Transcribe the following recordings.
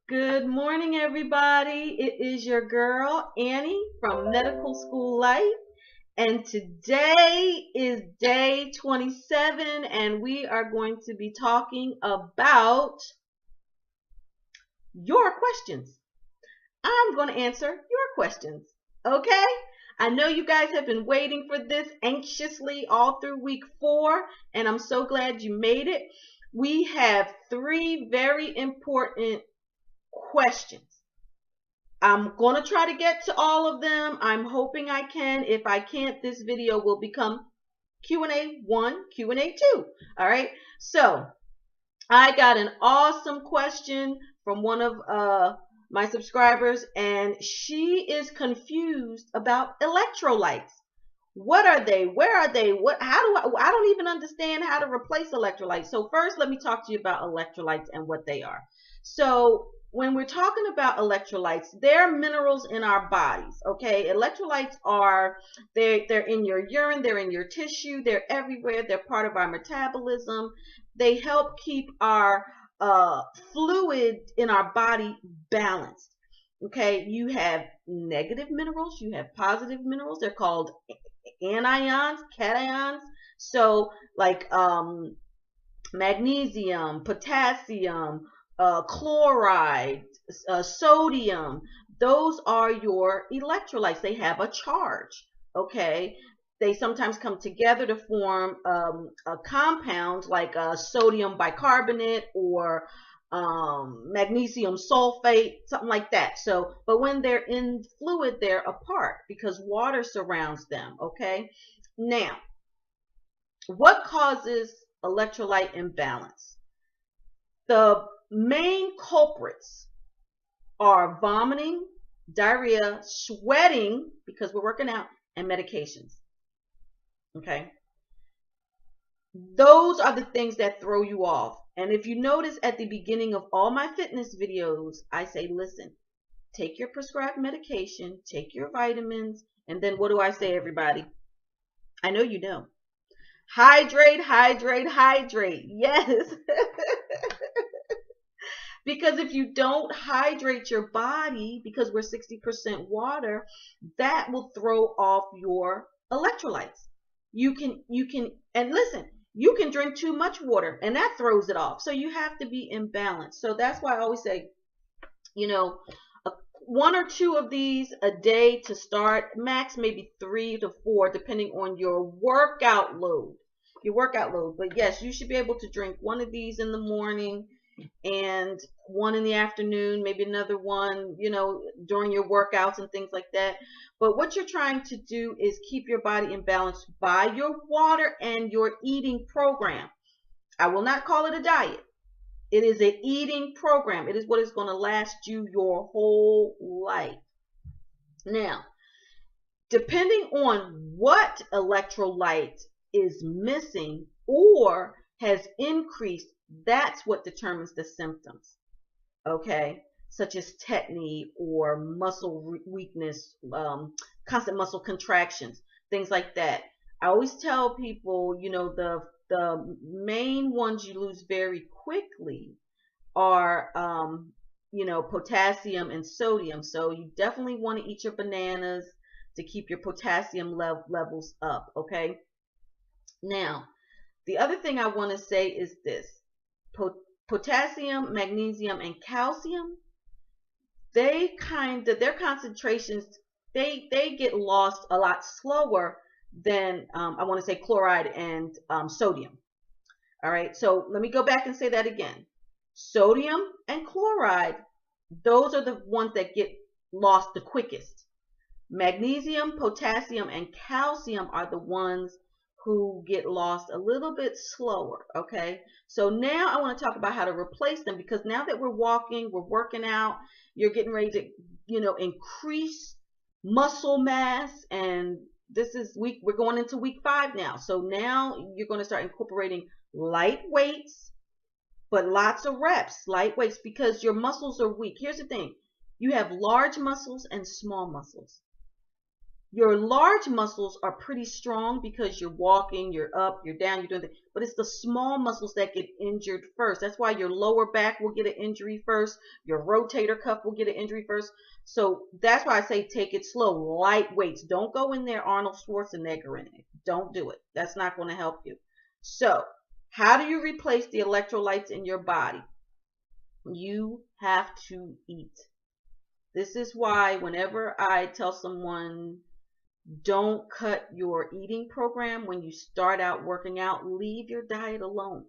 Good morning, everybody. It is your girl, Annie from Medical School Life. And today is day 27, and we are going to be talking about your questions. I'm going to answer your questions. Okay? I know you guys have been waiting for this anxiously all through week 4, and I'm so glad you made it. We have 3 very important questions. I'm going to try to get to all of them. I'm hoping I can. If I can't, this video will become Q&A 1, Q&A 2. All right. So I got an awesome question from one of my subscribers, and she is confused about electrolytes. What are they? Where are they? I don't even understand how to replace electrolytes. So first, let me talk to you about electrolytes and what they are. So when we're talking about electrolytes, they're minerals in our bodies. Okay, electrolytes are they're in your urine, they're in your tissue, they're everywhere. They're part of our metabolism. They help keep our fluid in our body balanced. Okay, you have negative minerals, you have positive minerals. They're called anions, cations. So like magnesium, potassium, chloride, sodium. Those are your electrolytes. They have a charge. Okay. They sometimes come together to form a compound like sodium bicarbonate or magnesium sulfate, something like that. So, but when they're in fluid, they're apart because water surrounds them. Okay. Now, what causes electrolyte imbalance? The main culprits are vomiting, diarrhea, sweating because we're working out, and medications. Okay. Those are the things that throw you off. And if you notice at the beginning of all my fitness videos, I say, listen, take your prescribed medication, take your vitamins, and then what do I say, everybody? I know you know. Hydrate, hydrate, hydrate. Yes. Because if you don't hydrate your body, because we're 60% water, that will throw off your electrolytes. And listen, you can drink too much water and that throws it off. So you have to be in balance. So that's why I always say, you know, 1 or 2 of these a day to start, max maybe 3 to 4, depending on your workout load. But yes, you should be able to drink 1 of these in the morning and 1 in the afternoon, maybe another one, during your workouts and things like that. But what you're trying to do is keep your body in balance by your water and your eating program. I will not call it a diet. It is an eating program. It is what is going to last you your whole life. Now, depending on what electrolyte is missing or has increased, that's what determines the symptoms. Okay, such as tetany or muscle weakness, constant muscle contractions, things like that. I always tell people, the main ones you lose very quickly are, potassium and sodium. So you definitely want to eat your bananas to keep your potassium levels up. Okay. Now, the other thing I want to say is this: potassium, magnesium, and calcium, their concentrations, they get lost a lot slower than I want to say chloride and sodium. All right, so let me go back and say that again. Sodium and chloride, those are the ones that get lost the quickest. Magnesium, potassium, and calcium are the ones who get lost a little bit slower. Okay, so now I want to talk about how to replace them, because now that we're walking, we're working out, you're getting ready to increase muscle mass, and we're going into week 5 now. So now you're going to start incorporating light weights, but lots of reps, light weights, because your muscles are weak. Here's the thing: you have large muscles and small muscles. Your large muscles are pretty strong because you're walking, you're up, you're down, you're doing things. But it's the small muscles that get injured first. That's why your lower back will get an injury first. Your rotator cuff will get an injury first. So that's why I say take it slow. Light weights. Don't go in there Arnold Schwarzenegger in it. Don't do it. That's not going to help you. So how do you replace the electrolytes in your body? You have to eat. This is why whenever I tell someone, don't cut your eating program when you start out working out, leave your diet alone.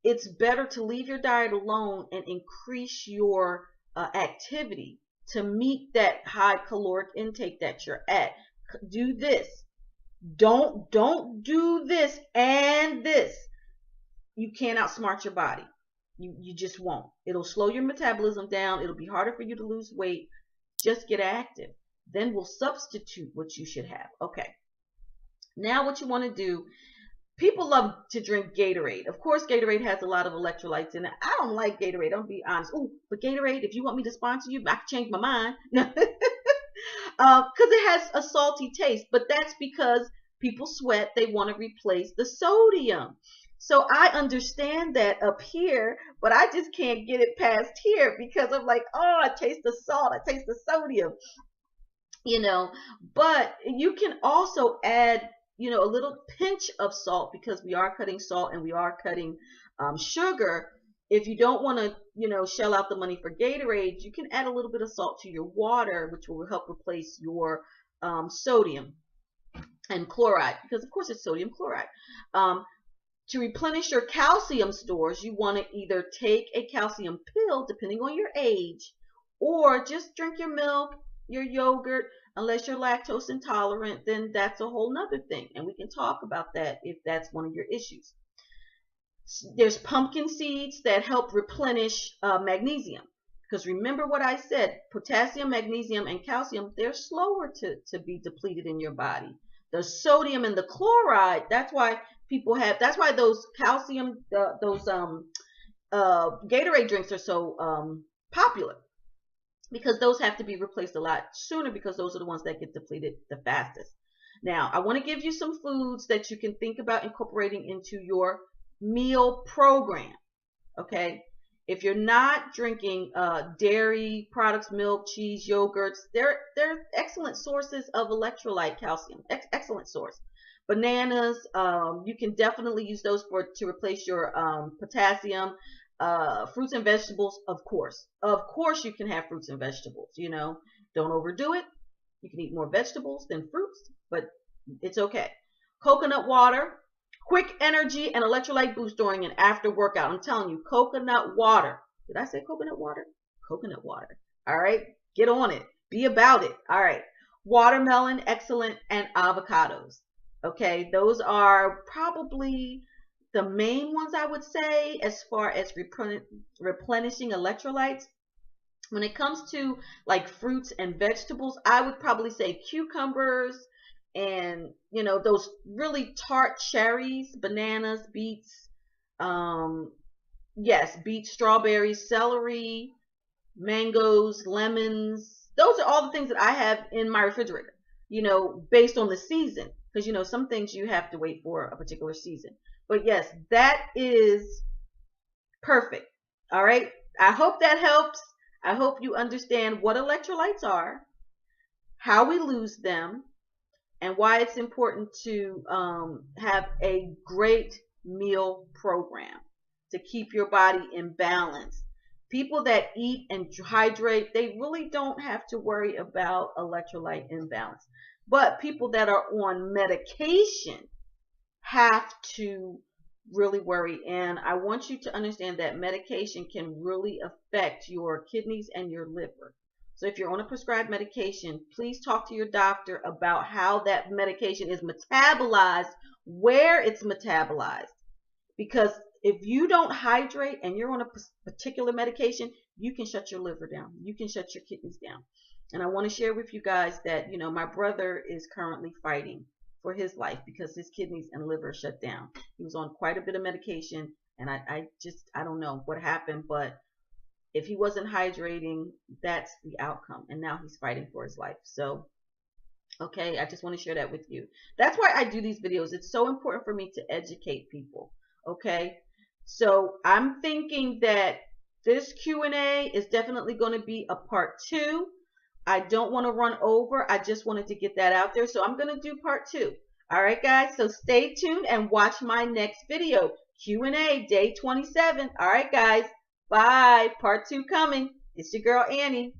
It's better to leave your diet alone and increase your activity to meet that high caloric intake that you're at. Do this. Don't do this and this. You can't outsmart your body. You just won't. It'll slow your metabolism down. It'll be harder for you to lose weight. Just get active. Then we'll substitute what you should have. Okay. Now what you want to do, people love to drink Gatorade. Of course, Gatorade has a lot of electrolytes in it. I don't like Gatorade. I'll be honest. Oh, but Gatorade, if you want me to sponsor you, I can change my mind. Because it has a salty taste. But that's because people sweat. They want to replace the sodium. So I understand that up here, but I just can't get it past here because I'm like, oh, I taste the salt. I taste the sodium. But you can also add, a little pinch of salt because we are cutting salt and we are cutting sugar. If you don't want to, shell out the money for Gatorade, you can add a little bit of salt to your water, which will help replace your sodium and chloride, because of course it's sodium chloride. To replenish your calcium stores, you want to either take a calcium pill, depending on your age, or just drink your milk, your yogurt. Unless you're lactose intolerant, then that's a whole nother thing, and we can talk about that if that's one of your issues. There's pumpkin seeds that help replenish magnesium, because remember what I said, potassium, magnesium, and calcium, they're slower to be depleted in your body. The sodium and the chloride, that's why those calcium, those Gatorade drinks are so popular, because those have to be replaced a lot sooner, because those are the ones that get depleted the fastest. Now, I want to give you some foods that you can think about incorporating into your meal program. Okay? If you're not drinking dairy products, milk, cheese, yogurts, they're excellent sources of electrolyte calcium. Excellent source. Bananas, you can definitely use those to replace your potassium. Fruits and vegetables, of course. Of course you can have fruits and vegetables, Don't overdo it. You can eat more vegetables than fruits, but it's okay. Coconut water, quick energy and electrolyte boost during and after workout. I'm telling you, coconut water. Did I say coconut water? Coconut water. All right, get on it. Be about it. All right. Watermelon, excellent, and avocados. Okay, those are probably the main ones I would say as far as replenishing electrolytes. When it comes to like fruits and vegetables, I would probably say cucumbers and, those really tart cherries, bananas, beets, beets, strawberries, celery, mangoes, lemons. Those are all the things that I have in my refrigerator, based on the season. Because, some things you have to wait for a particular season. But yes, that is perfect. All right. I hope that helps. I hope you understand what electrolytes are, how we lose them, and why it's important to have a great meal program to keep your body in balance. People that eat and hydrate, they really don't have to worry about electrolyte imbalance. But people that are on medication have to really worry. And I want you to understand that medication can really affect your kidneys and your liver. So if you're on a prescribed medication, please talk to your doctor about how that medication is metabolized, where it's metabolized. Because if you don't hydrate and you're on a particular medication, you can shut your liver down. You can shut your kidneys down. And I want to share with you guys that, my brother is currently fighting for his life because his kidneys and liver shut down. He was on quite a bit of medication, and I don't know what happened, but if he wasn't hydrating, that's the outcome. And now he's fighting for his life. So Okay, I just want to share that with you. That's why I do these videos. It's so important for me to educate people. Okay, so I'm thinking that this Q&A is definitely going to be a part 2. I don't want to run over. I just wanted to get that out there. So I'm going to do part 2. All right, guys. So stay tuned and watch my next video. Q&A day 27. All right, guys. Bye. Part 2 coming. It's your girl, Annie.